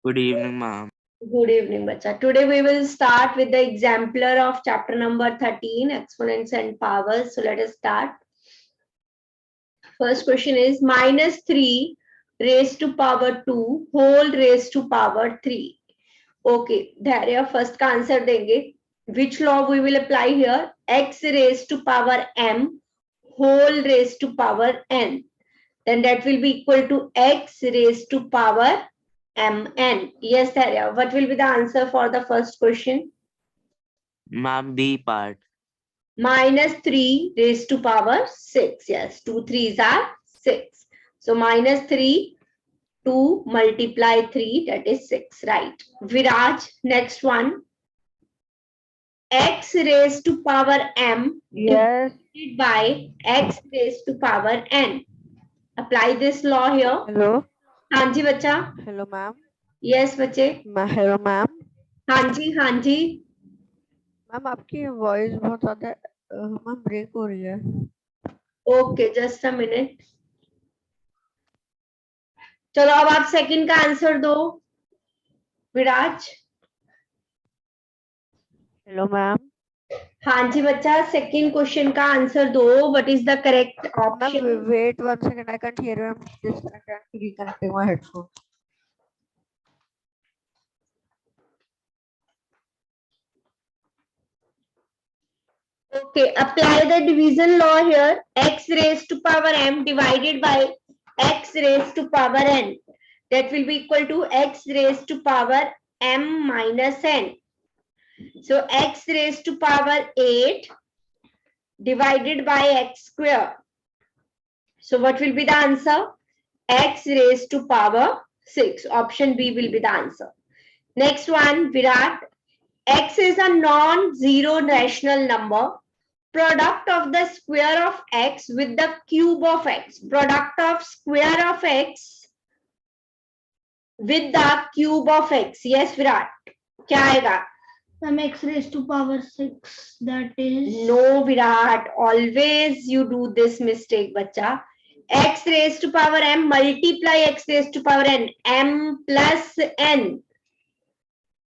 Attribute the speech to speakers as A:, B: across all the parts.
A: Good evening, ma'am.
B: Good evening, bacha. Today we will start with the exemplar of chapter number 13, exponents and powers. So let us start. First question is minus 3 raised to power 2 whole raised to power 3. Okay, धैर्य first का answer देंगे. Which law we will apply here? X raised to power m whole raised to power n. Then that will be equal to x raised to power mn. Yes, Dharya. What will be the answer for the first question?
A: Ma'am, B part.
B: Minus 3 raised to power 6. Yes, 2 3s are 6. So minus 3, 2 multiply 3, that is 6, right? Viraj, next one. X raised to power m divided by x raised to power n. Apply this law here.
C: Hello
B: हाँ जी बच्चा.
C: Hello ma'am.
B: Yes बच्चे.
C: Hello ma'am.
B: हाँ जी हाँ जी.
C: Ma'am आपकी voice बहुत ज्यादा ma'am break हो रही है.
B: Okay just a minute. चलो अब आप सेकंड का आंसर दो विराज.
C: Hello ma'am.
B: हाँ जी बच्चा सेकंड क्वेश्चन का आंसर दो. What is the correct
C: ma'am
B: option?
C: Wait 1 second. I can't hear you. I am disconnecting reconnecting my headphone.
B: Okay, apply the division law here. X raised to power m divided by x raised to power n. That will be equal to x raised to power m minus n. So x raised to power 8 divided by x square. So what will be the answer? X raised to power 6. Option B will be the answer. Next one, Virat. X is a non-zero rational number. Product of the square of x with the cube of x. Product of square of x with the cube of x. Yes, Virat. क्या आएगा?
D: Some x raised to power 6. That is.
B: No, Virat. Always you do this mistake, बच्चा. X raised to power m multiply x raised to power n. M plus n.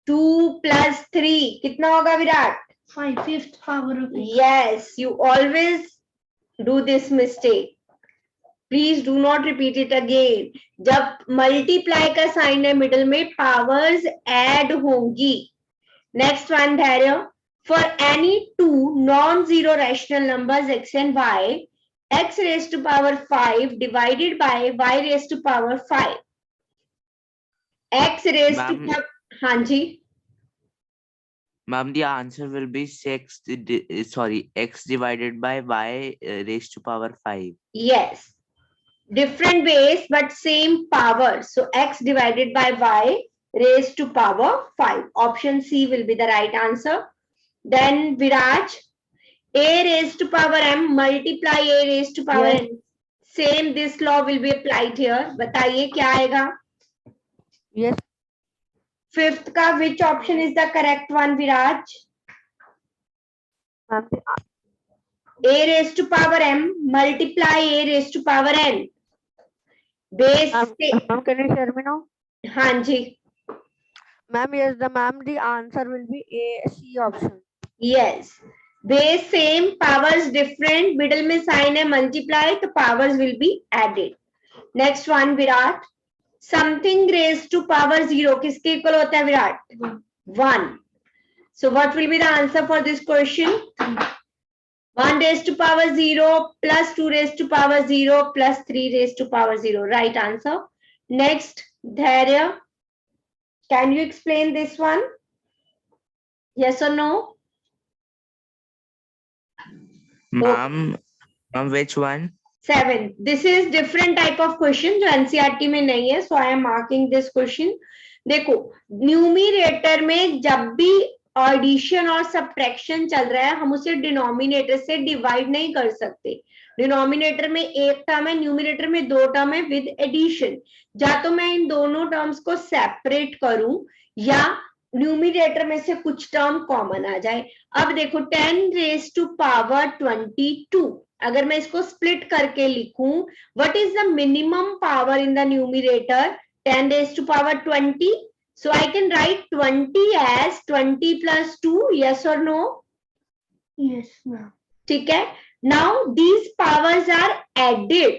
B: 2 plus 3. कितना होगा Virat?
D: 5/5 power of x.
B: Yes, you always do this mistake. Please do not repeat it again. जब multiply का sign है middle में powers add होंगी. Next one धैर्य. For any two non-zero rational numbers x and y, x raised to power 5 divided by y raised to power 5. X raised to power. हाँ जी.
A: Ma'am, the answer will be x divided by y raised to power 5.
B: Yes. Different base but same power. So x divided by y raised to power 5. Option C will be the right answer. Then Viraj, a raised to power m multiply a raised to power n. Same this law will be applied here. बताइए क्या आएगा?
C: Yes.
B: Fifth का which option is the correct one, Viraj?
C: Ma'am
B: a raised to power m multiply a raised to power n. Base.
C: Ma'am can you hear me now?
B: हाँ जी.
C: Ma'am, yes, the answer will be A, C option.
B: Yes. Base same, powers different. Middle में sign है multiply, तो powers will be added. Next one, Virat. Something raised to power 0 किसके equal होता है Virat? 1. So what will be the answer for this question? 1 raised to power 0 plus 2 raised to power 0 plus 3 raised to power 0. Right answer. Next, Dharya. Can you explain this one? Yes or no?
A: Ma'am, which one?
B: 7. This is different type of question जो NCERT में नहीं है. So I am marking this question. देखो, numerator में जब भी addition और subtraction चल रहा है हम उसे डिनोमिनेटर से डिवाइड नहीं कर सकते. डिनोमिनेटर में एक टर्म है, न्यूमरेटर में 2 टर्म है विद एडिशन. या तो मैं इन दोनों टर्म्स को सेपरेट करूं या न्यूमरेटर में से कुछ टर्म कॉमन आ जाए. अब देखो 10 रेज टू पावर 22. अगर मैं इसको स्प्लिट करके लिखूं, what is the minimum power in the numerator? 10 raise to power 20. So I can write 20 as 20 plus 2. Yes or no?
D: Yes, ma'am.
B: ठीक है. Now these powers are added,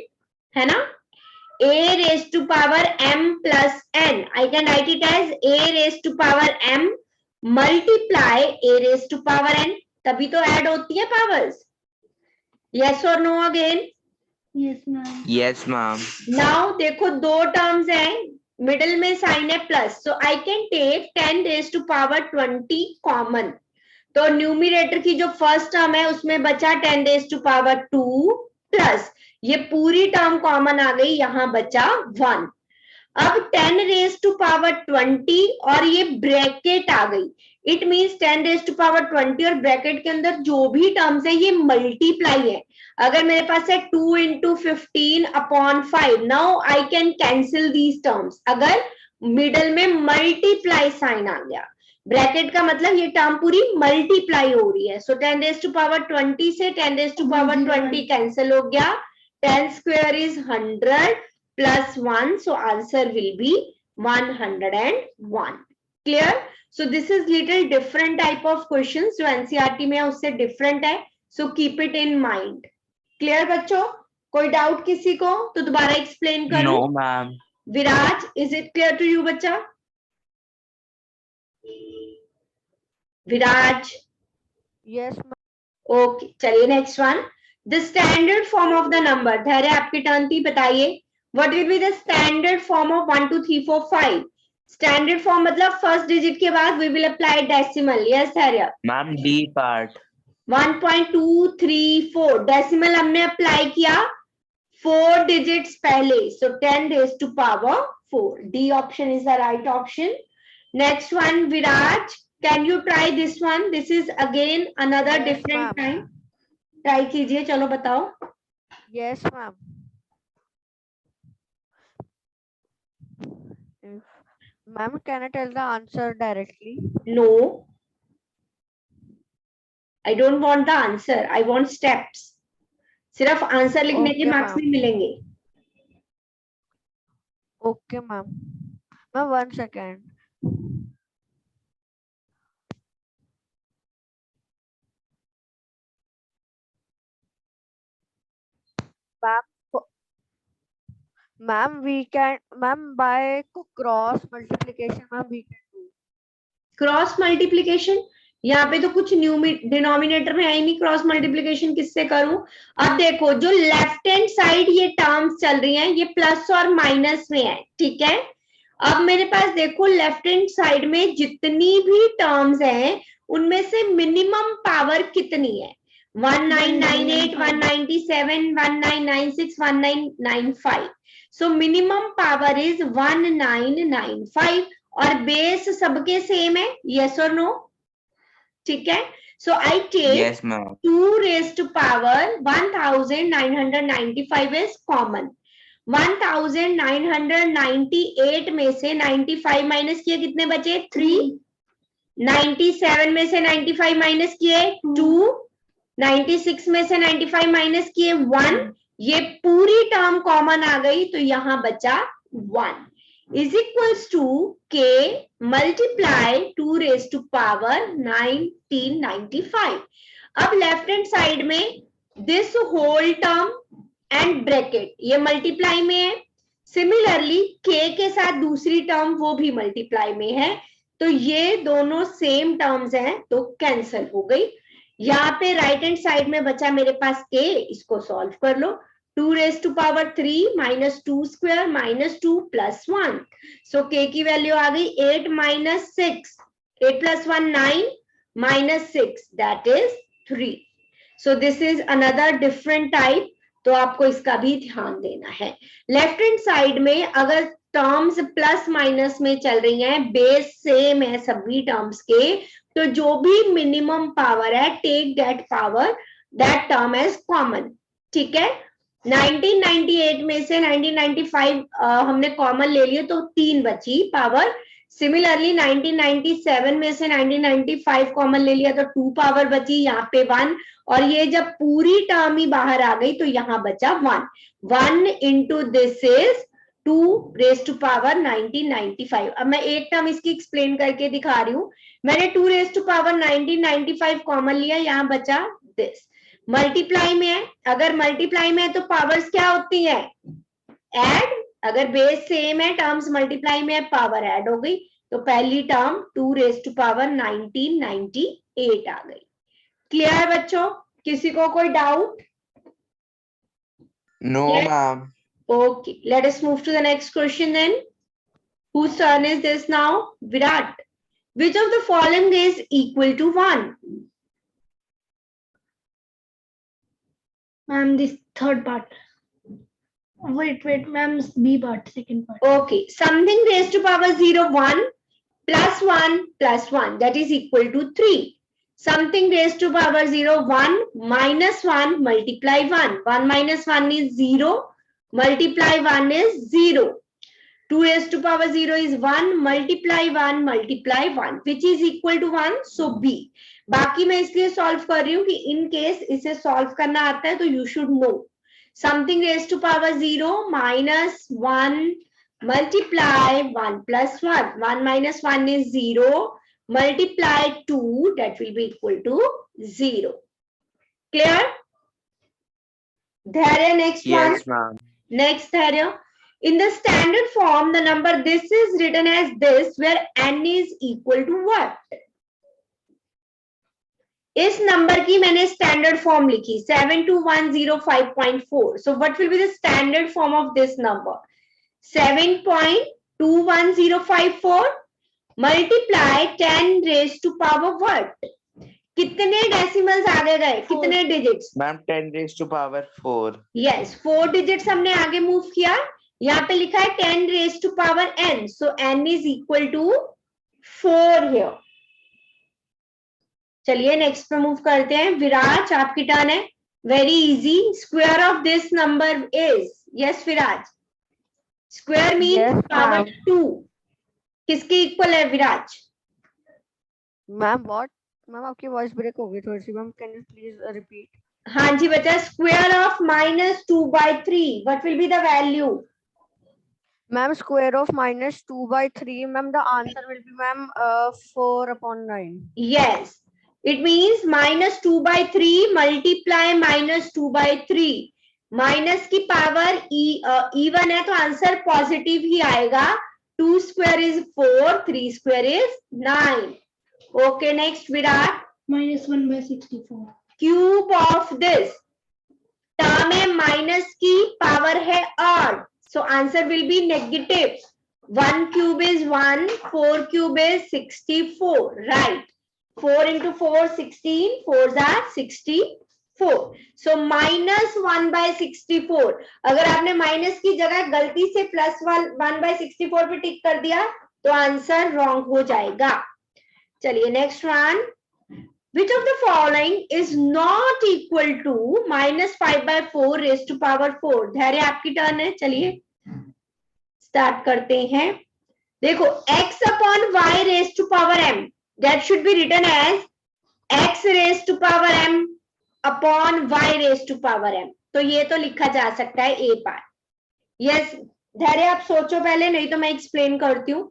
B: है ना? A raised to power m plus n. I can write it as A raised to power m multiply A raised to power n. तभी तो add होती है powers. Yes or no again?
D: Yes, ma'am.
A: Yes, ma'am.
B: Now देखो दो terms हैं, middle में sign है plus, so I can take 10 raise to power 20 common. तो न्यूमिरेटर की जो फर्स्ट टर्म है उसमें बचा 10 रेज टू पावर 2 प्लस ये पूरी टर्म कॉमन आ गई, यहां बचा 1. अब 10 रेज टू पावर 20 और ये ब्रैकेट आ गई. It means 10 raise to power 20 और ब्रैकेट के अंदर जो भी टर्म्स है ये मल्टीप्लाई है. अगर मेरे पास है 2 into 15 upon 5, now I can cancel these terms. अगर मिडल में मल्टीप्लाई साइन आ गया, ब्रैकेट का मतलब ये टर्म पूरी मल्टीप्लाई हो रही है. सो 10 रेज टू पावर 20 से 10 रेज टू पावर 20 कैंसिल हो गया. 10 square is 100 plus 1, so answer will be 101. Clear? So this is little different type of questions जो NCERT में है उससे different है, so keep it in mind. Clear बच्चों? कोई डाउट किसी को तो दोबारा एक्सप्लेन करूं?
A: No, ma'am.
B: Viraj, is it clear to you बच्चा? Viraj,
C: Yes, ma'am.
B: ओके. चलिए next one. The standard form of the number. Dhairya आपकी टर्न थी, बताइए. What will be the standard form of 1 2 3 4 5? Standard form मतलब फर्स्ट डिजिट के बाद we will apply decimal. Yes Dhairya.
A: Ma'am, D part.
B: 1.234 decimal हमने apply किया 4 digits पहले, so 10 raise to power 4. D option is the right option. Next one Viraj, can you try this one? This is again another
C: Yes,
B: different
C: ma'am.
B: Time. Try कीजिए, चलो बताओ.
C: Yes, ma'am. Ma'am, can I tell the answer directly?
B: No, I don't want the answer, I want steps. सिर्फ answer लिखने के
C: Okay,
B: marks
C: ma'am.
B: नहीं मिलेंगे.
C: Okay, ma'am. Ma'am, 1 second. Ma'am, by cross multiplication, ma'am, we can do.
B: Cross multiplication, यहाँ पे तो कुछ denominator में है ही नहीं. क्रॉस मल्टीप्लीकेशन किससे करूं? अब देखो जो लेफ्ट हैंड साइड ये टर्म्स चल रही हैं ये प्लस और माइनस में है, ठीक है. अब मेरे पास देखो लेफ्ट हैंड साइड में जितनी भी टर्म्स हैं उनमें से मिनिमम पावर कितनी है? 1998, 197, 1996, 1995. सो मिनिमम पावर इज 1995 और बेस सबके सेम है. यस और नो? ठीक है. So I take
A: Yes, ma'am.
B: 2 raised to power 1995 is common. 1998 में से 95 माइनस किए कितने बचे? 3. 97 में से 95 माइनस किए 2. 96 में से 95 माइनस किए 1. ये पूरी टर्म कॉमन आ गई तो यहां बचा 1 is equals to k multiply 2 raised to power 1995. अब लेफ्ट हैंड साइड में this whole term and bracket ये मल्टीप्लाई में है. सिमिलरली k के साथ दूसरी टर्म वो भी मल्टीप्लाई में है, तो ये दोनों सेम टर्म्स हैं तो कैंसल हो गई. यहाँ पे राइट हैंड साइड में बचा मेरे पास k, इसको सॉल्व कर लो. 2 raised to power 3 minus 2 square minus 2 plus 1. So k की वैल्यू आ गई 8 minus 6. 8 plus 1 9 minus 6 that is 3. So this is another different type. तो आपको इसका भी ध्यान देना है. लेफ्ट हैंड साइड में अगर टर्म्स प्लस माइनस में चल रही हैं, बेस सेम है सभी टर्म्स के, तो जो भी मिनिमम पावर है take that power that term as common. ठीक है. 1998 में से 1995 हमने कॉमन ले लिए तो 3 बची पावर. सिमिलरली 1997 में से 1995 कॉमन ले लिया तो 2 पावर बची, यहाँ पे 1. और ये जब पूरी टर्म ही बाहर आ गई तो यहाँ बचा 1. 1 into this is 2 raise to power 1995। अब मैं एक टर्म इसकी एक्सप्लेन करके दिखा रही हूँ। मैंने 2 रेज टू पावर 1995 कॉमन लिया, यहाँ बचा दिस। मल्टीप्लाई में है, अगर मल्टीप्लाई में है तो पावर्स क्या होती है, ऐड। अगर बेस सेम है, टर्म्स मल्टीप्लाई में है, पावर ऐड हो गई। तो पहली टर्म 2 रेज टू पावर 1998 आ गई। क्लियर बच्चों, किसी को कोई doubt?
A: No,
B: Yes.
A: ma'am.
B: Okay, let us move to the next question then. Whose turn is this now? Virat. Which of the following is equal to 1?
D: Ma'am, this third part. Wait, ma'am, B part, second part.
B: Okay, something raised to power 0, 1 plus 1 plus 1, that is equal to 3. Something raised to power 0, 1 minus 1 multiply 1. 1 minus 1 is 0, multiply 1 is 0. 2 raised to power 0 is 1 multiply 1, which is equal to 1. So B. बाकी मैं इसलिए solve कर रही हूँ कि in case इसे solve करना आता है तो you should know. Something raise to power 0 minus 1 multiply 1 plus 1. 1 minus 1 is 0, multiply 2, that will be equal to 0. Clear? Dharya, next one.
A: Yes, ma'am.
B: Next, Dharya. In the standard form, the number this is written as this, where n is equal to what? इस number की मैंने standard form लिखी 72105.4. So what will be the standard form of this number? 7.21054 multiply 10 raised to power what? कितने decimals आगे गए, कितने digits?
A: Ma'am, 10 raised to power 4.
B: Yes, 4 digits हमने आगे मूव किया. यहाँ पे लिखा है 10 raised to power n. So n is equal to 4 here. चलिए नेक्स्ट पे मूव करते हैं. विराज, आपकी टर्न है. Very easy. Square of this number is, yes Viraj, square means power 2. किसके इक्वल है विराज?
C: Ma'am what? मैम आपकी वॉइस ब्रेक हो गई थोड़ी सी ma'am, can you please repeat?
B: हाँ जी बच्चा, square of -2/3, what will be the value?
C: Ma'am square of -2/3, ma'am the answer will be ma'am 4/9.
B: Yes, it means -2/3 multiply -2/3. Minus की power even है तो आंसर पॉजिटिव ही आएगा. 2 square is 4, 3 square is 9. Okay next Virat.
D: -1/64.
B: Cube of this term है, minus की power है odd, so answer will B negative. 1 cube is 1, 4 cube is 64, right? 4 into 4, 16, 4s are 64. So -1/64. अगर आपने minus की जगह गलती से +1/64 पे टिक कर दिया तो आंसर रॉन्ग हो जाएगा. चलिए next one. Which of the following is not equal to -5/4 raised to power 4? धैर्य, आपकी टर्न है. चलिए स्टार्ट करते हैं. देखो, x upon y raised to power m, that should be written as x raised to power m upon y raised to power m. तो ये तो लिखा जा सकता है a पार्ट. यस धैर्य, आप सोचो पहले, नहीं तो मैं एक्सप्लेन करती हूँ.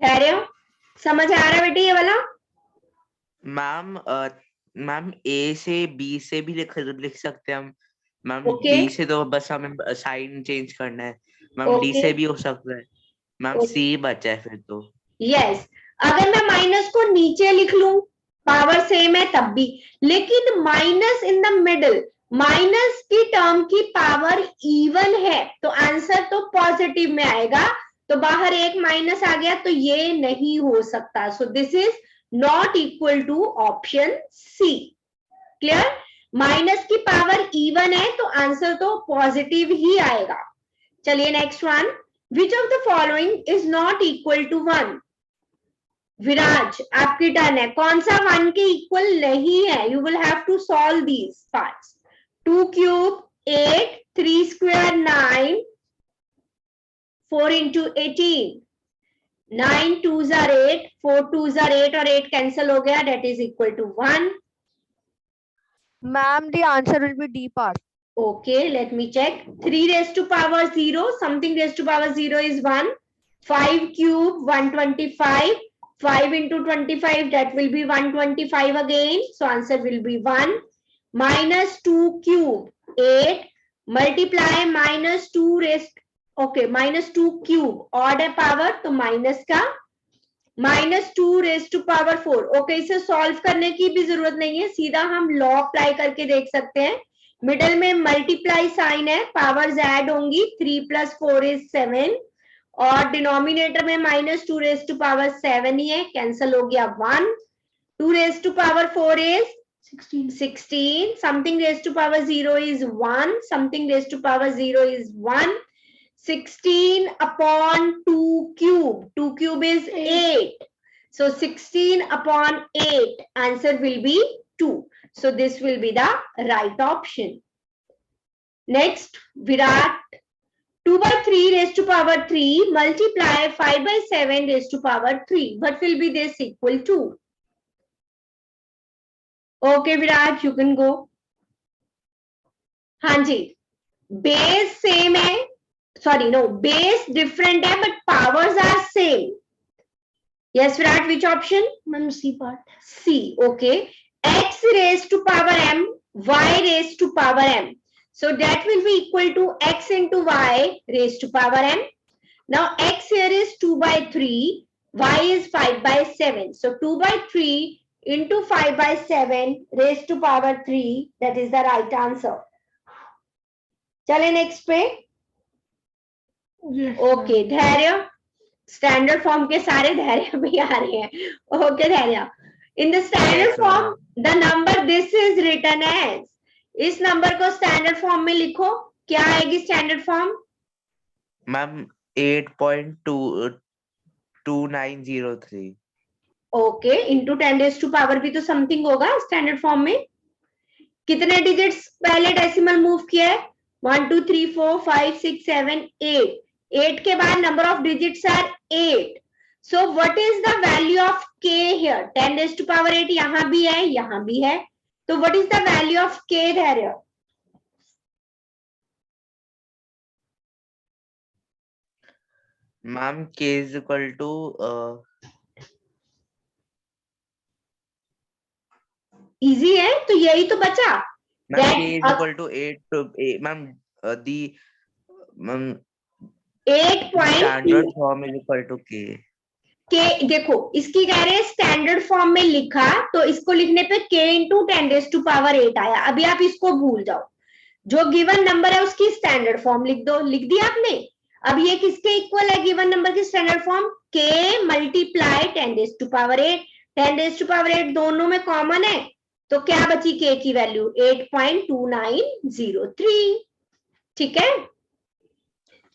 B: धैर्य, समझ आ रहा है बेटी ये वाला?
A: मैम ए से बी से भी लिख सकते हैं हम. Ma'am
B: Okay.
A: डी से तो बस हमें साइन चेंज करना है. Ma'am D
B: Okay.
A: से भी हो सकता है. Ma'am
B: Okay.
A: सी बचा है फिर तो.
B: यस, अगर मैं माइनस को नीचे लिख लूं, पावर सेम है तब भी, लेकिन minus in the middle, minus की टर्म की पावर इवन है तो आंसर तो पॉजिटिव में आएगा. तो बाहर एक माइनस आ गया तो ये नहीं हो सकता. So this is not equal to option C. Clear? Minus की पावर इवन है तो आंसर तो पॉजिटिव ही आएगा. चलिए next one. Which of the following is not equal to 1? Viraj, आपकी टर्न है. कौन सा 1 के इक्वल नहीं है? You will have to solve these parts. 2 cube 8, 3 square 9, 4 into 18, 9 2s are 8, 4 2s are 8 और 8 कैंसिल हो गया, that is equal to 1.
C: Ma'am, the answer will be D part.
B: Okay, let me check. 3 raised to power 0, something raised to power 0 is 1. 5 cube, 125. 5 into 25, that will be 125 again. So answer will be 1. Minus 2 cube, 8. Multiply minus 2 raised, okay, minus 2 cube. Odd है power, तो minus का. minus 2 raised to power 4. Okay, इसे solve करने की भी जरूरत नहीं है, सीधा हम law apply करके देख सकते हैं. मिडल में मल्टीप्लाई साइन है, पावर्स ऐड होंगी. 3 plus 4 is 7 और डिनोमिनेटर में minus 2 raised to power 7 ही है, कैंसिल हो गया 1. 2 raised to power 4 is 16. Something raised to power 0 is 1. Something raised to power 0 is 1. 16 upon 2 cube. 2 cube is 8. So 16 upon 8. Answer will be 2. So this will be the right option. Next, Virat. 2 by 3 raised to power 3 multiply 5 by 7 raised to power 3. What will be this equal to? Okay, Virat, you can go. हाँ जी, base same है. Sorry, no, base different है, but powers are same. Yes, Virat, which option?
D: Ma'am, C part.
B: C, okay. X raised to power m, y raised to power m. So that will be equal to x into y raised to power m. Now x here is 2 by 3, y is 5 by 7. So 2 by 3 into 5 by 7 raised to power 3, that is the right answer. चले next पे.
D: Yes.
B: Okay Dhairya, standard form के सारे धैर्य भी आ रहे हैं. Okay Dhairya, in the standard
A: Yes,
B: form
A: ma'am.
B: The number this is written as. इस नंबर को स्टैंडर्ड फॉर्म में लिखो. क्या आएगी standard form?
A: Ma'am 8.2903.
B: Okay, into 10 raise to power भी तो समथिंग होगा स्टैंडर्ड फॉर्म में. कितने डिजिट्स पहले डेसिमल मूव किया है? 1 2 3 4 5 6 7 8. 8 के बाद number of digits are 8. So what is the value of k here? 10 raise to power 8 यहां भी है, यहां भी है. तो what is the value of k Dhairya?
A: Ma'am k is equal to
B: easy है, तो यही तो बचा.
A: Ma'am
B: That
A: k is equal to 8 to ma'am the standard
B: 8.2
A: form is equal to k.
B: के देखो, इसकी कह रहे हैं स्टैंडर्ड फॉर्म में लिखा, तो इसको लिखने पे k into 10 raise to power 8 आया. अभी आप इसको भूल जाओ, जो गिवन नंबर है उसकी स्टैंडर्ड फॉर्म लिख दो. लिख दिया आपने? अब ये किसके इक्वल है गिवन नंबर की standard form? k multiply 10 raise to power 8. 10 raise to power 8 दोनों में कॉमन है, तो क्या बची k की वैल्यू? 8.2903. ठीक है,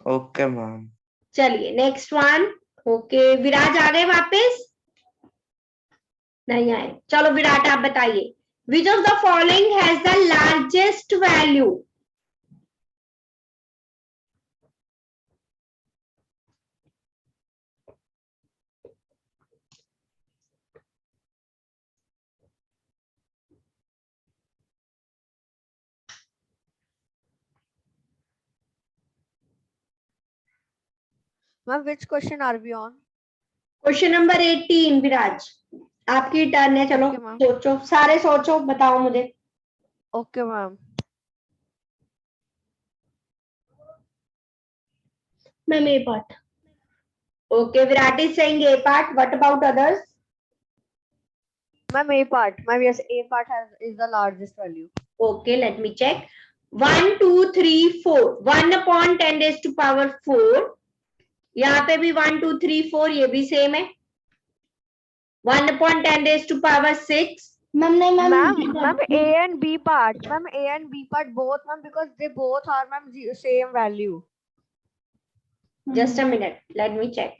A: ओके मैम.
B: चलिए नेक्स्ट वन. ओके, विराज आ गए वापस? नहीं आए. चलो विराट आप बताइए. विच of the following has the largest value?
C: Ma'am, which question are we on?
B: Question number 18. विराज आपकी टर्न है. चलो
C: Okay, ma'am.
B: सोचो, सारे सोचो, बताओ मुझे.
C: Okay, ma'am.
D: Ma'am, A part.
B: Okay, Virat is saying A part. What about others?
C: Ma'am, A part. Ma'am, yes, A part is the largest value.
B: Okay, let me check. 1 2 3 4. 1 upon 10 raised to power 4. यहाँ पे भी 1 2 3 4, ये भी same है. 1 upon 10 raised to power 6.
D: Ma'am, no, ma'am.
C: Ma'am, A and B part. Ma'am, A and B part both, ma'am, because they both are, ma'am, same value.
B: Just a minute, let me check.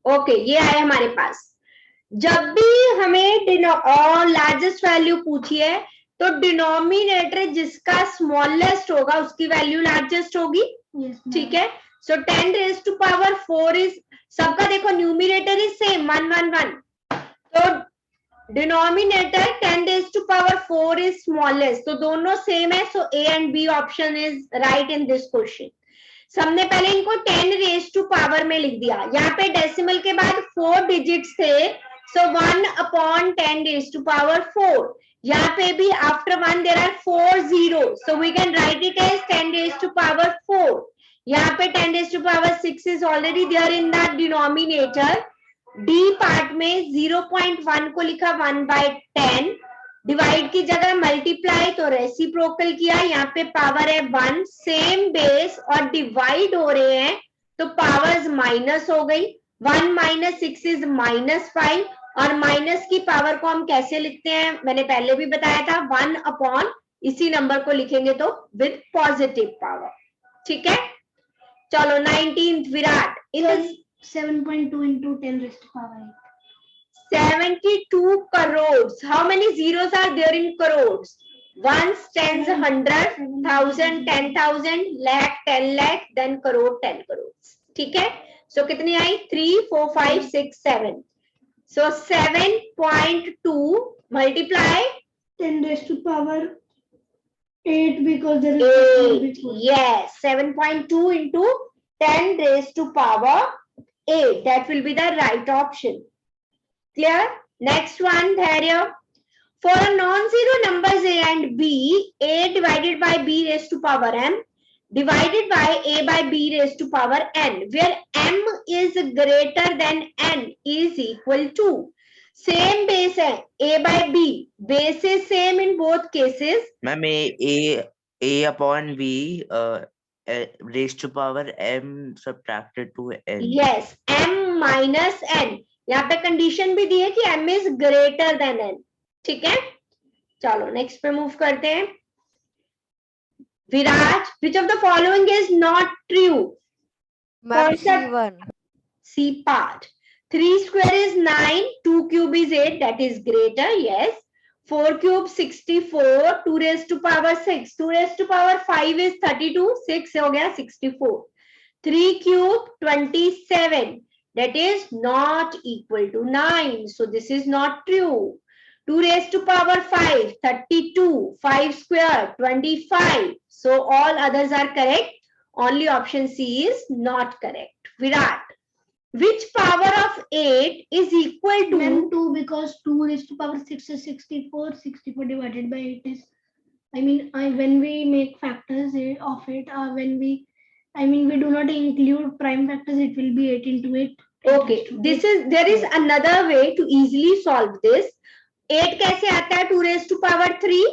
B: Okay, ये आया हमारे पास. जब भी हमें largest value पूछी है, तो denominator जिसका स्मॉलेस्ट होगा उसकी वैल्यू लार्जेस्ट होगी.
D: Yes, ma'am.
B: ठीक है, so 10 raise to power 4 is, सबका देखो न्यूमिनेटर इज सेम 1 1 1, तो denominator 10 raise to power 4 is smallest, तो दोनों सेम है, so A and B option is right in this question. सबने पहले इनको 10 रेज टू पावर में लिख दिया, यहाँ पे डेसिमल के बाद 4 डिजिट्स थे, so 1 upon 10 raise to power 4, यहाँ पे भी after 1 there are 4 zero, so we can write it as 10 raise to power 4, यहाँ पे 10 रेज टू पावर 6 इज already there in the denominator, D part में 0.1 को लिखा 1/10, डिवाइड की जगह मल्टीप्लाई तो रेसिप्रोकल किया, यहाँ पे पावर है 1, सेम बेस और डिवाइड हो रहे हैं तो पावर्स माइनस हो गई, 1 - 6 इज -5, और माइनस की पावर को हम कैसे लिखते हैं मैंने पहले भी बताया था, 1 अपॉन इसी नंबर को लिखेंगे तो विद पॉजिटिव पावर। ठीक है, चलो 19th Virat, in
D: 7.2 into 10 raised to power 8.
B: 72 crores. How many zeros are there in crores? Ones, tens, 100, 1000, 10,000, lakh, 10 lakh, then crore, 10 crores. ठीक है, so कितनी आई? 3, 4, 5, 6, 7. So 7.2 multiply
D: 10 raised to power 8 because there is
B: 8. Yes, 7.2 into 10 raised to power 8. That will be the right option. Clear? Next one, Dharya. For a non-zero numbers a and b, a divided by b raised to power m divided by a by b raised to power n, where m is greater than n is equal to, same base है a by b, base is same in both cases.
A: Ma'am a upon b raised to power m subtracted to n.
B: Yes, m minus n. यहाँ पे condition भी दी है कि m is greater than n. ठीक है, चलो next पे move करते हैं। विराज, which of the following is not true?
C: Ma'am
B: कौन सा?
C: C1.
B: C part. 3 square is 9, 2 cube is 8, that is greater, yes. 4 cube 64, 2 raised to power 6, 2 raised to power 5 is 32, 6 हो गया 64. 3 cube 27, that is not equal to 9, so this is not true. 2 raised to power 5, 32, 5 square 25, so all others are correct, only option C is not correct. Virat, which power of 8 is equal to?
D: Ma'am, 2 because 2 raised to power 6 is 64. 64 divided by 8 is, when we make factors of it, we do not include prime factors, it will be 8 into 8.
B: Okay, there is another way to easily solve this. 8 कैसे आता है? 2 raised to power 3,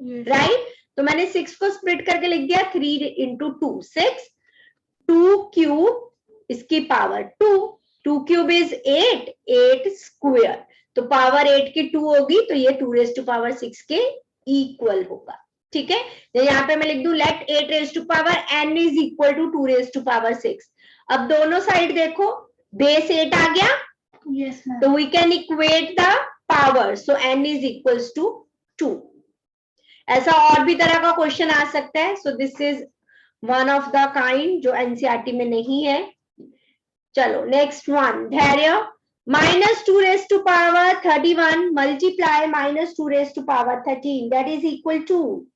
D: Yes.
B: right? तो मैंने 6 को split करके लिख दिया 3 into 2, 6. 2 cube इसकी पावर 2, 2 cube is 8, 8 square, तो पावर 8 की 2 होगी, तो ये 2 raised to power 6 के इक्वल होगा। ठीक है, तो यहाँ पे मैं लिख दूं let 8 raised to power n is equal to 2 raised to power 6. अब दोनों साइड देखो, बेस 8 आ गया,
D: Yes, ma'am.
B: तो we can equate the power, so n is equals to 2. ऐसा और भी तरह का क्वेश्चन आ सकता है, so this is one of the kind जो एनसीईआरटी में नहीं है। चलो नेक्स्ट वन, धैर्य, -2 raised to power 31 multiply -2 raised to power 13, that is equal to,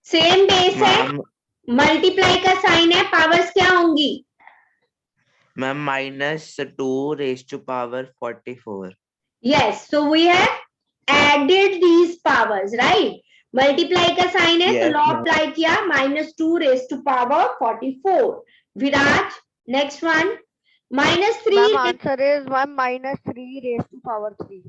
B: same base है, मल्टीप्लाई का साइन है, पावर्स क्या होंगी?
A: Ma'am -2 raised to power 44.
B: Yes, so we have added these powers, right? Multiply का sign है, तो
A: Yes,
B: law
A: ma'am.
B: Apply किया, -2 raised to power 44. Viraj, next one,
C: Ma'am,
B: -3,
C: answer is ma'am -3 raised to power 3.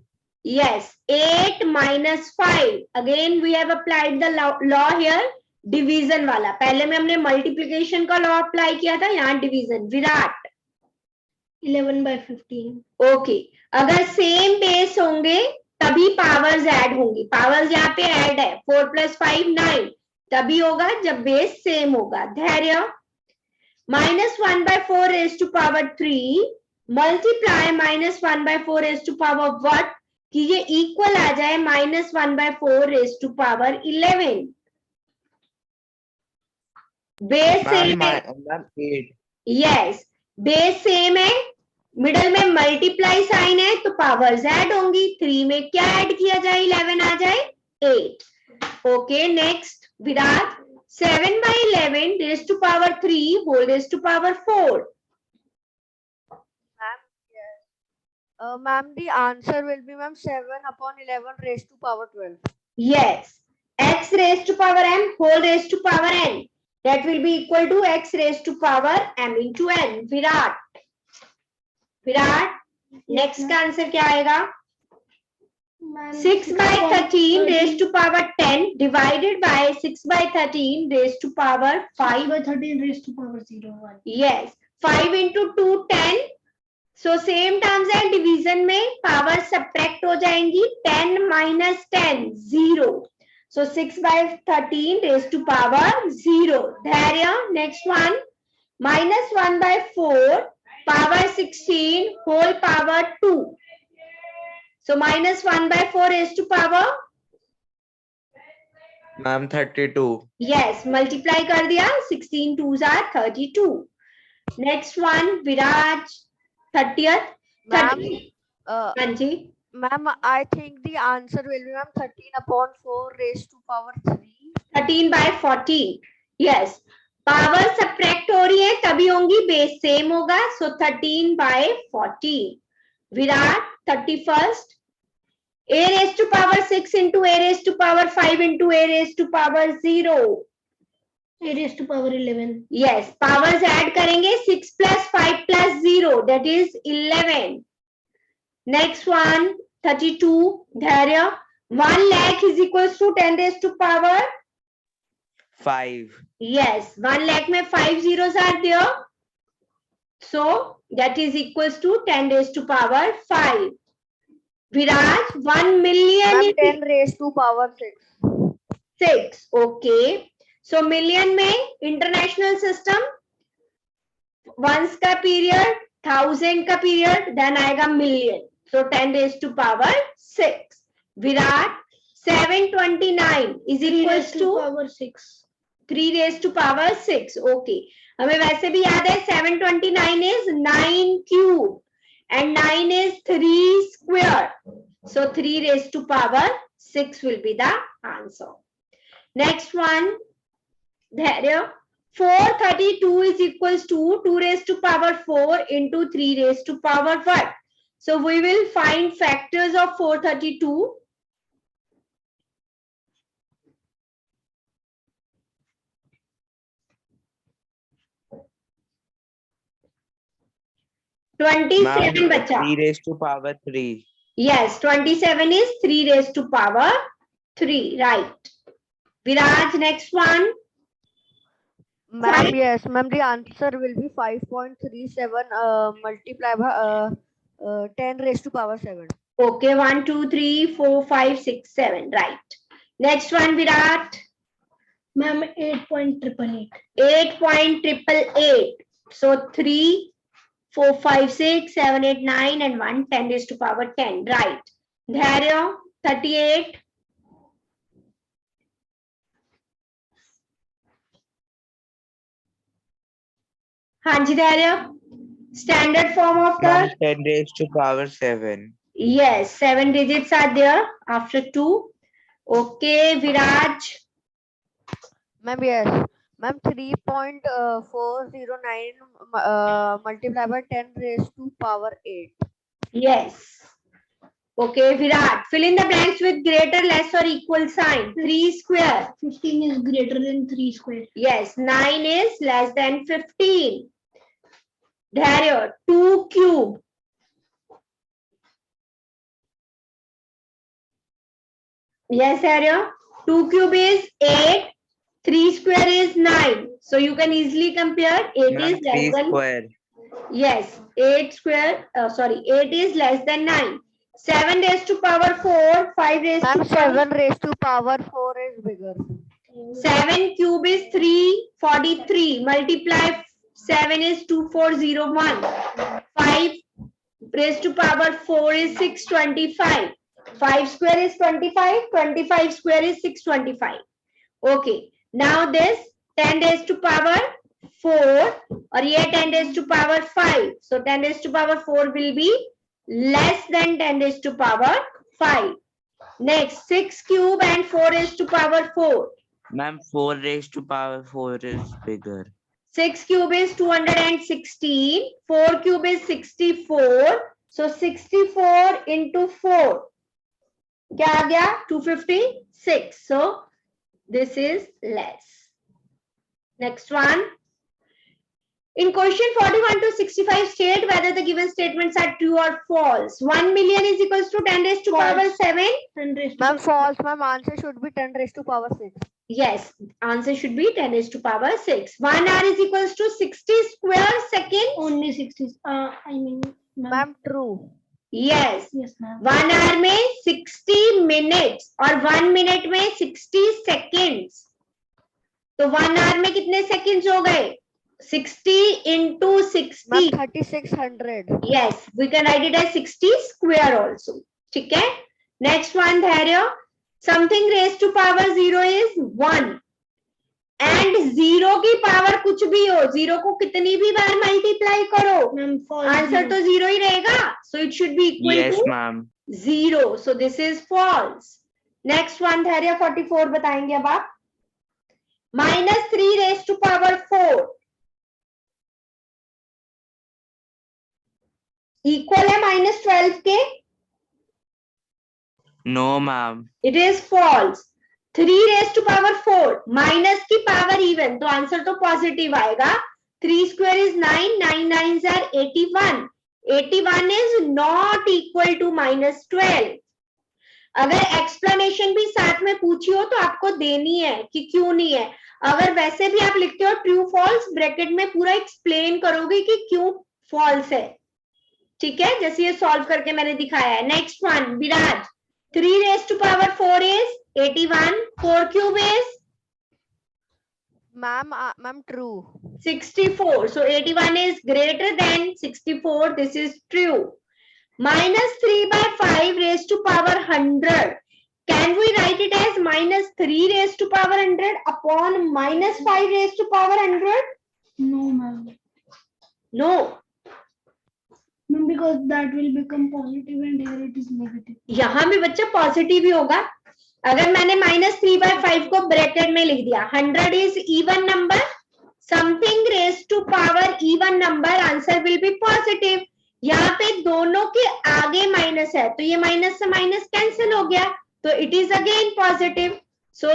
B: yes, 8 - 5. Again we have applied the law here, division वाला। पहले में हमने multiplication का law apply किया था, यहाँ डिवीजन। विराट,
D: 11/15.
B: ओके, अगर सेम बेस होंगे तभी पावर्स ऐड होंगी, पावर्स यहाँ पे ऐड है, 4 + 5 9, तभी होगा जब बेस सेम होगा। धैर्य, -1/4 raised to power 3 multiply -1/4 raised to power what, कि ये इक्वल आ जाए -1/4 raised to power 11। Base same है,
A: मैम 8
B: यस बेस सेम है, मिडल में मल्टीप्लाई साइन है तो पावर्स ऐड होंगी, 3 में क्या ऐड किया जाए, 11 आ जाए 8। Okay next Virat, 7 by 11 raised to power 3 whole raised to power 4.
C: Ma'am, yes. Ma'am, the answer will be ma'am 7 upon 11 raised to power 12.
B: Yes, x raised to power m whole raised to power n, that will be equal to x raised to power m into n. Virat next का answer क्या आएगा, 6 by 13 raised to power 10 divided by 6 by 13 raised to power 5
D: by 13 raised to power 0 1.
B: yes 5 into 2 10, so same terms है, division में power subtract हो जाएंगी, 10 minus 10 0, so 6 by 13 raised to power 0. धैर्य next one, minus 1 by 4 power 16 whole power 2, so minus 1 by 4 raised to power
A: ma'am 32
B: yes multiply कर दिया, 16 2s are 32. next one Viraj 30th
C: Ma'am,
B: 30.
C: uh,
B: हाँ जी
C: ma'am, I think the answer will be ma'am 13 upon 4 raised to power 3.
B: 13 by 14, yes power subtract हो रही है तभी होंगी, base same होगा, सो 13 by 14. Virat 31st, a raised to power 6 into a raised to power 5 into a raised to power 0.
D: A raised to power 11.
B: yes powers add करेंगे, 6 plus 5 plus 0 that is 11. next one 32 धैर्य, 1 lakh is equals to 10 raised to power
A: 5
B: yes 1 lakh में 5 zeros are there, so that is equals to 10 raised to power 5. Viraj 1 million
C: Ma'am,
B: is
C: 10 raised to power 6.
B: 6, okay, so million में international system, once का period, thousand का period, then आएगा million, so 10 raised to power 6. Virat 729 is
D: 3
B: equals
D: raised to
B: to
D: power 6.
B: 3 raised to power 6. Okay, हमें वैसे भी याद है 729 is 9 cube and 9 is 3 square, so 3 raised to power 6 will be the answer. next one धैर्य, 432 is equals to 2 raised to power 4 into 3 raised to power 1, so we will find factors of 432. 27 बचा,
A: 3 raised to power 3
B: yes 27 is 3 raised to power 3, right. Viraj next one,
C: Ma'am,
B: Five.
C: yes, ma'am, the answer will be 5.37 multiplied by 10 raised to power 7.
B: okay 1 2 3 4 5 6 7, right. next one Virat,
D: Ma'am, 8.888.
B: 8.888, so 3 4 5 6 7 8 9 and 1 10 raised to power 10, right. Dharya 38, हाँ जी धैर्य, standard form of the
A: ma'am 10 raised to power 7
B: yes 7 digits are there after 2. okay Viraj,
C: Ma'am, yes. Ma'am, 3.409 multiplied by 10 raised to power 8.
B: yes okay Virat, fill in the blanks with greater less or equal sign. 3 square,
D: 15 is greater than 3 square.
B: yes 9 is less than 15. Dharya 2 cube, yes Dharya, 2 cube is 8, 3 square is 9, so you can easily compare. 8
A: ma'am
B: is less
A: 3
B: than
A: square
B: yes 8 square, sorry 8 is less than 9. 7 raised to power 4, 5 raised
C: Ma'am,
B: to power
C: 7 raised to power 4 is bigger.
B: 7 cube is 343, multiply 7 is 2401, 5 raised to power 4 is 625, 5 square is 25, 25 square is 625. okay, now this 10 raised to power 4 और ये 10 raised to power 5. So 10 raised to power 4 will be less than 10 raised to power 5. Next, 6 cube and 4 raised to power 4.
A: Ma'am, 4 raised to power 4 is bigger.
B: 6 cube is 216. 4 cube is 64. So 64 into 4. क्या आ गया? 256. So this is less. Next one. In question 41 to 65, state whether the given statements are true or false. 1 million is equals to 10 raised to power 7.
D: 10 raised to
C: Ma'am, false. Ma'am, answer should be 10 raised to power 6.
B: Yes, answer should be 10 raised to power 6. 1 hour is equals to 60 square seconds.
D: only 60. I mean,
C: Ma'am, true.
B: Yes.
D: yes, ma'am.
B: 1 hour में 60 minutes और 1 minute में 60 seconds. तो 1 hour में कितने seconds हो गए? 60 into 60.
C: Ma'am, 3600.
B: Yes, we can write it as 60 square also. ठीक है? Next one, धैर्य. Something raised to power 0 is 1. And 0 की power कुछ भी हो, 0 को कितनी भी बार multiply करो,
D: Ma'am, false.
B: आंसर तो 0 ही रहेगा. So it should be equal
A: Yes,
B: to
A: ma'am.
B: 0. So this is false. Next one, धैर्य 44 बताएंगे अब आप. -3 raised to power 4 equal है -12 के.
A: No, ma'am.
B: It is false. 3 raised to power 4 minus की power even, तो आंसर तो पॉजिटिव आएगा. 3 square is 9. 9 9s are 81. 81 is not equal to -12. अगर एक्सप्लेनेशन भी साथ में पूछी हो तो आपको देनी है कि क्यों नहीं है. अगर वैसे भी आप लिखते हो ट्रू फॉल्स, ब्रैकेट में पूरा एक्सप्लेन करोगे कि क्यों फॉल्स है. ठीक है, जैसे ये सॉल्व करके मैंने दिखाया है. Next one, Viraj. 3 raised to power 4 is 81. 4 cube is
C: Ma'am, true.
B: 64. So 81 is greater than 64. This is true. -3 by 5 raised to power 100. Can we write it as -3 raised to power 100 upon -5 raised to power 100?
D: No, ma'am.
B: No.
D: No, because that will become positive and here it is negative.
B: यहाँ भी बच्चा positive ही होगा. अगर मैंने -3 by 5 को bracket में लिख दिया, 100 is even number, something raised to power even number, answer will be positive. यहाँ पे दोनों के आगे माइनस है तो ये माइनस से माइनस कैंसिल हो गया, तो it is again positive. So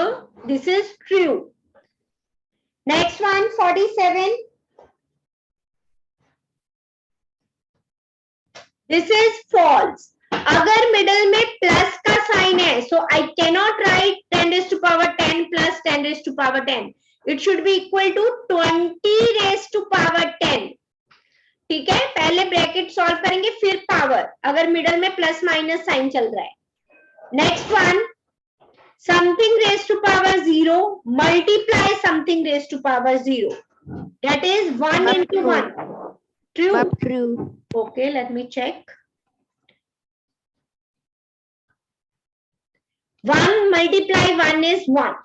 B: this is true. Next one, 47. This is false. अगर मिडल में प्लस का साइन है, so I cannot write 10 raised to power 10 plus 10 raised to power 10. It should be equal to 20 raised to power 10. ठीक है, पहले bracket solve करेंगे फिर power, अगर मिडल में प्लस माइनस साइन चल रहा है. Next one, something raise to power 0 multiply something raise to power 0, that is 1 into 1. True?
C: True.
B: Okay, let me check. 1 multiply 1 is 1.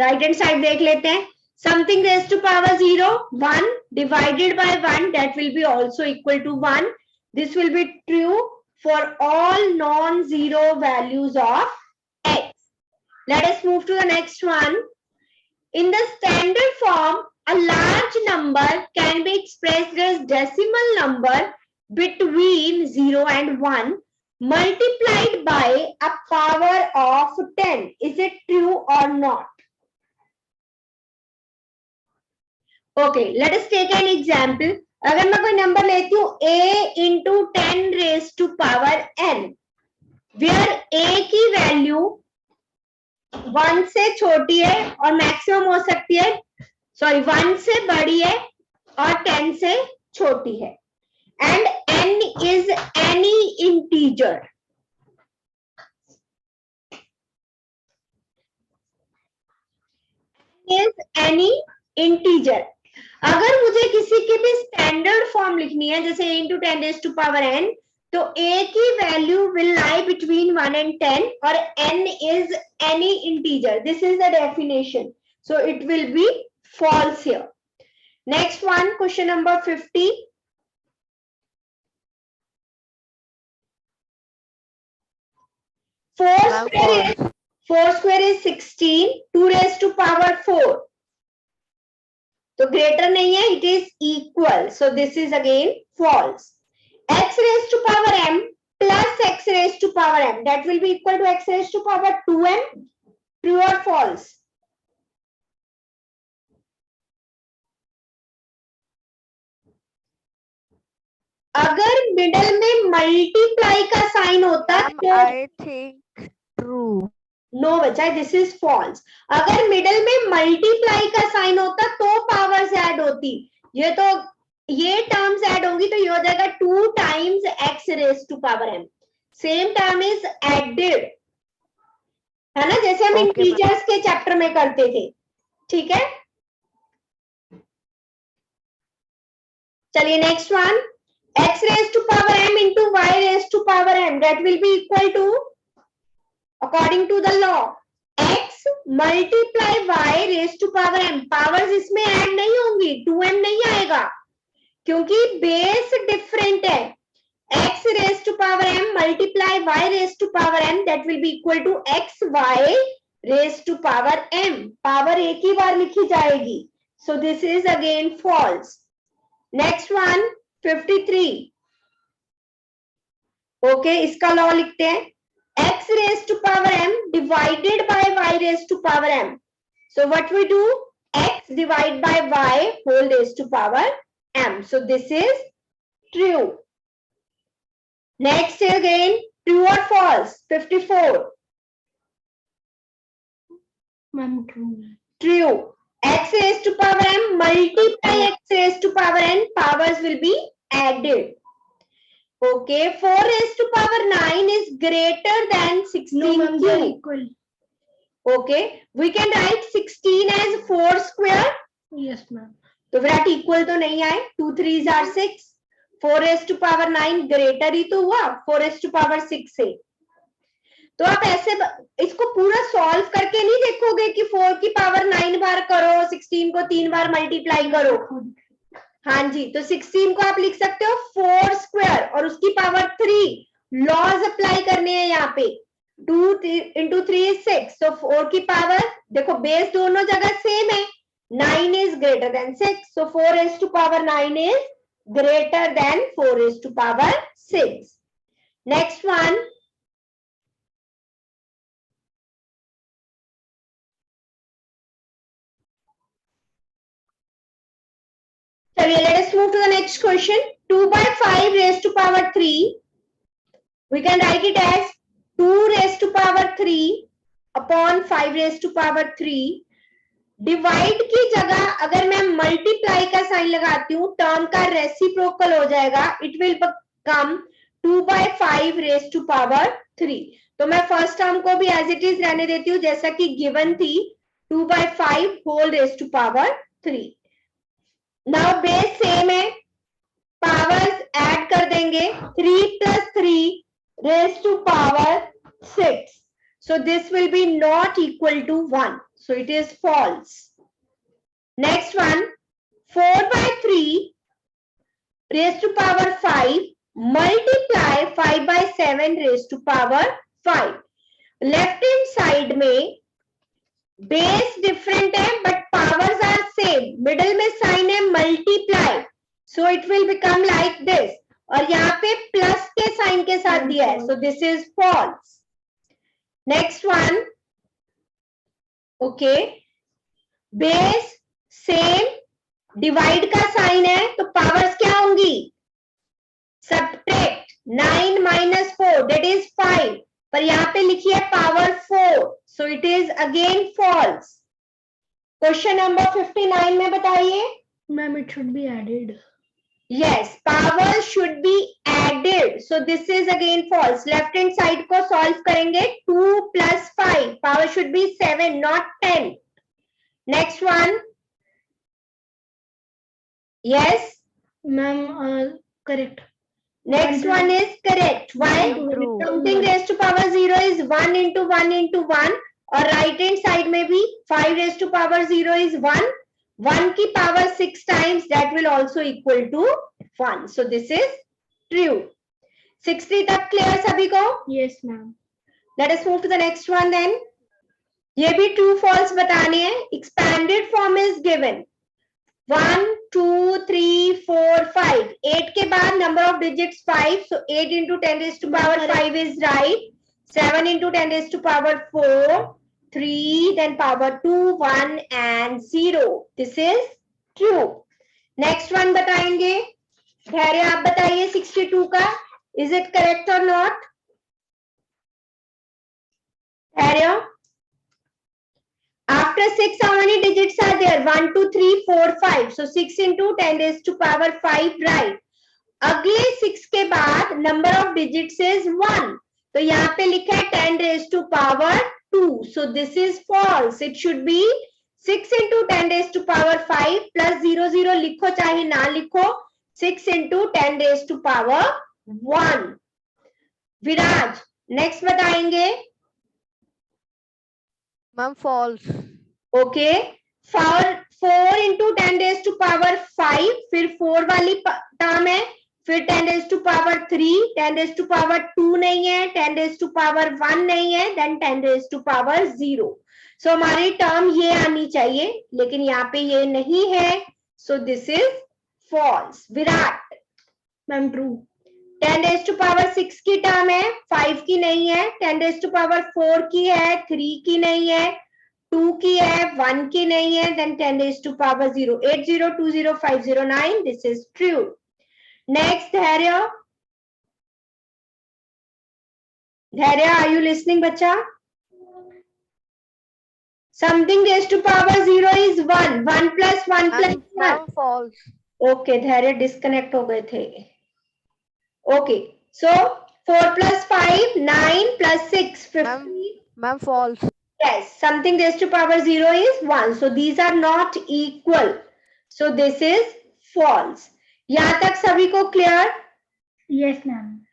B: Right hand side देख लेते हैं. Something raised to power 0, 1 divided by 1, that will be also equal to 1. This will be true for all non-zero values of x. Let us move to the next one. In the standard form, a large number can be expressed as decimal number between 0 and 1 multiplied by a power of 10. Is it true or not? Okay, let us take an example. अगर मैं कोई number लेती हूँ a into 10 raised to power n, where a की value 1 से छोटी है और मैक्सिमम हो सकती है, सॉरी 1 से बड़ी है और 10 से छोटी है, and n is any integer. Is any integer. अगर मुझे किसी की भी स्टैंडर्ड फॉर्म लिखनी है, जैसे a into 10 raised to power n, तो a की value will lie between 1 and 10 और n is any integer. This is the definition. So it will be false here. Next one, question number 50.
C: Ma'am, false.
B: 4 square is 16, 2 raised to power 4. So greater नहीं है, it is equal. So this is again false. X raised to power m plus x raised to power m, that will be equal to x raised to power 2m. True or false? अगर middle में multiply का sign होता
C: Ma'am,
B: तो
C: I think true.
B: No बच्चा, this is false. अगर middle में multiply का sign होता तो पावर्स ऐड होती. ये टर्म्स ऐड होंगी तो ये हो जाएगा 2 times x raise to power m. Same term is added, है ना, जैसे हम इंटीजर्स के चैप्टर में करते थे. ठीक है, चलिए next one. x raise to power m into y raise to power m, that will be equal to, according to the law, x multiply y raise to power m. Powers इसमें add नहीं होंगी, 2m नहीं आएगा क्योंकि base different है. x raise to power m multiply y raise to power m, that will be equal to x y raise to power m. Power एक ही बार लिखी जाएगी. So this is again false. Next one 53. Okay, इसका law लिखते हैं. x raised to power m divided by y raised to power m. So what we do? X divided by y whole raised to power m. So this is true. Next again, true or false? 54.
D: Ma'am, true.
B: True. X raised to power m multiply x raised to power n, powers will be added. Okay, 4 raised to power 9 is greater than 16
D: No, ma'am, they are
B: cube.
D: equal.
B: Okay, we can write 16 as 4 square.
D: Yes, ma'am.
B: तो Virat equal तो नहीं आए. 2 3s are 6. 4 raised to power 9 greater ही तो हुआ 4 raised to power 6 से. तो आप ऐसे इसको पूरा सॉल्व करके नहीं देखोगे कि 4 की पावर 9 बार करो, 16 को 3 बार मल्टीप्लाई करो. हाँ जी, तो 16 को आप लिख सकते हो 4 स्क्वायर और उसकी पावर 3. लॉज अप्लाई करने हैं यहाँ पे. 2 into 3 is 6. So 4 की पावर देखो, बेस दोनों जगह सेम है. 9 is greater than 6. So 4 raised to power 9 is greater than 4 raised to power 6. Next one. चलिए, let us move to the next question. 2 by 5 raised to power 3. We can write it as 2 raised to power 3 upon 5 raised to power 3. Divide की जगह अगर मैं multiply का sign लगाती हूँ, term का reciprocal हो जाएगा. It will become 2 by 5 raised to power 3. तो मैं फर्स्ट टर्म को भी एज इट इज रहने देती हूँ जैसा कि गिवन थी. 2 by 5 whole raised to power 3. Now base same है, पावर्स ऐड कर देंगे. 3 plus 3 raised to power 6. So this will be not equal to 1. So it is false. Next one, 4 by 3 raised to power 5 multiply 5 by 7 raised to power 5. Left hand side में base different है but powers are same. Middle में sign है multiply, so it will become like this. और यहाँ पे plus के sign के साथ दिया है, so this is false. Next one. Okay, base same, divide का साइन है तो पावर्स क्या होंगी? Subtract 9 minus 4 that is 5. पर यहाँ पे लिखी है power 4, so it is again false. Question number 59 में बताइए.
D: Ma'am, it should be added.
B: Yes, power should be added. So this is again false. Left hand side को solve करेंगे. 2 plus 5. Power should be 7, not 10. Next one. Yes.
D: Ma'am, correct.
B: Next one is correct. Why?
C: True.
B: Something raised to power 0 is 1 into 1 into 1. और right hand side में भी 5 raised to power 0 is 1. 1 की power 6 times, that will also equal to 1. So this is true. 60 तक clear सभी को?
D: Yes, ma'am.
B: Let us move to the next one then. ये भी true false बताने हैं. Expanded form is given. 1, 2, 3, 4, 5. 8 के बाद number of digits 5. So 8 into 10 raised to power 5 is right. 7 into 10 raised to power 4. 3, then power 2, 1 and 0. This is true. Next one बताएंगे. धैर्य आप बताइए 62 का. Is it correct or not? धैर्य. After 6, how many digits are there? 1, 2, 3, 4, 5. So 6 into 10 raised to power 5, right? अगले 6 के बाद number of digits is 1. तो यहाँ पे लिखा है 10 raised to power 2. So this is false. It should be 6 into 10 raised to power 5 plus 0, 0 लिखो चाहे ना लिखो. 6 into 10 raised to power 1. Viraj, next बताएंगे.
C: Ma'am false.
B: Okay. 4 into 10 raised to power 5. फिर 4 वाली टर्म है. फिर 10 raised to power 3. 10 raised to power 2 नहीं है. 10 raised to power 1 नहीं है. Then 10 raised to power 0. So हमारी टर्म ये आनी चाहिए, लेकिन यहाँ पे ये नहीं है. So this is false. Virat.
D: Ma'am, true.
B: 10 raised to power 6 की टर्म है, 5 की नहीं है. 10 raised to power 4 की है, 3 की नहीं है. 2 की है, 1 की नहीं है. Then 10 raised to power 0. 8020509. This is true. Next, Dharya. Dharya, are you listening, bacha? Something raised to power 0 is 1. 1 plus 1 plus 1.
C: Ma'am false.
B: Okay, Dharya disconnect हो गए थे. Okay, so 4 plus 5, 9 plus 6, 15.
C: Ma'am false.
B: Yes, something raised to power 0 is 1. So these are not equal. So this is false. यहाँ तक सभी को clear?
D: Yes, ma'am.